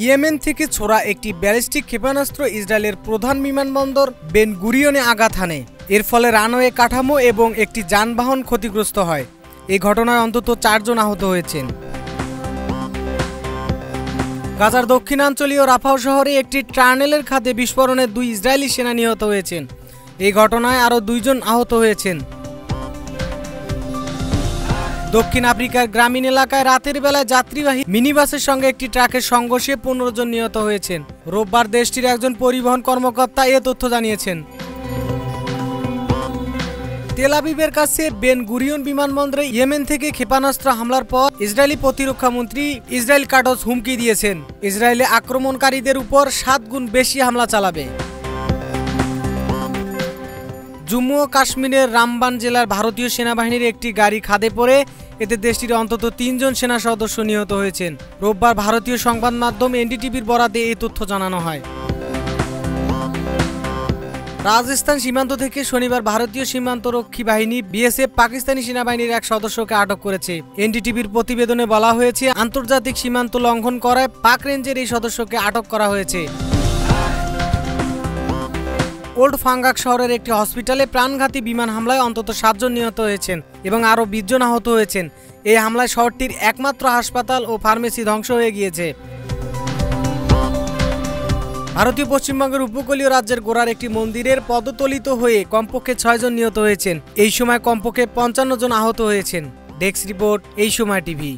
Yemen থেকে ছোড়া একটি ব্যালিস্টিক ক্ষেপণাস্ত্র ইসরায়েলের প্রধান বিমানবন্দর বেন গুরিয়নে আঘাত হানে। এর ফলে রানওয়ে কাঠামো এবং একটি যানবাহন ক্ষতিগ্রস্ত হয়। এই ঘটনায় অন্তত 4 জন আহত হয়েছেন। গাজার দক্ষিণাঞ্চলীয় রাফাহ শহরে একটি টানেলের খাদে বিস্ফোরণে 2 ইসরায়েলি সেনা নিহত হয়েছেন। এই ঘটনায় আরও 2 জন আহত হয়েছেন। দক্ষিণ আফ্রিকার গ্রামীণ এলাকায় রাতের বেলায় যাত্রীবাহী মিনিবাসের সঙ্গে একটি ট্রাকের সংঘর্ষে 15 জন নিহত হয়েছেন। রোববার দেশটির একজন পরিবহন কর্মকর্তা এ তথ্য জানিয়েছেন। তেল আবিবের কাছে বেন গুরিয়ন বিমানবন্দরে ইয়েমেন থেকে ক্ষেপণাস্ত্র হামলার পর ইসরায়েলি প্রতিরক্ষা মন্ত্রী ইসরায়েল কাটজ হুমকি দিয়েছেন, ইসরায়েলে আক্রমণকারীদের উপর 7 গুণ বেশি হামলা চালাবে। জম্মু ও কাশ্মীরের রামবান জেলার ভারতীয় সেনাবাহিনীর একটি গাড়ি খাদে পড়ে এতে দেশটির অন্তত 3 জন সেনা সদস্য নিহত হয়েছেন। রোববার ভারতীয় সংবাদ মাধ্যম এনডিটিভির বরাতে এই তথ্য জানানো হয়। রাজস্থান সীমান্ত থেকে শনিবার ভারতীয় সীমান্তরক্ষী বাহিনী বিএসএফ পাকিস্তানি সেনাবাহিনীর এক সদস্যকে আটক করেছে। এনডিটিভির প্রতিবেদনে বলা হয়েছে, আন্তর্জাতিক সীমান্ত লঙ্ঘন করায় পাক রেঞ্জের এই সদস্যকে আটক করা হয়েছে। ওল্ড ফাঙ্গাক শহরের একটি হসপিটালে প্রাণঘাতী বিমান হামলায় অন্তত 7 জন নিহত হয়েছেন এবং আরও 20 জন আহত হয়েছেন। এই হামলায় শহরটির একমাত্র হাসপাতাল ও ফার্মেসি ধ্বংস হয়ে গিয়েছে। ভারতীয় পশ্চিমবঙ্গের উপকূলীয় রাজ্যের গোড়ার একটি মন্দিরের পদতলিত হয়ে কমপক্ষে 6 জন নিহত হয়েছেন। এই সময় কমপক্ষে 55 জন আহত হয়েছেন। ডেস্ক রিপোর্ট, এই সময় টিভি।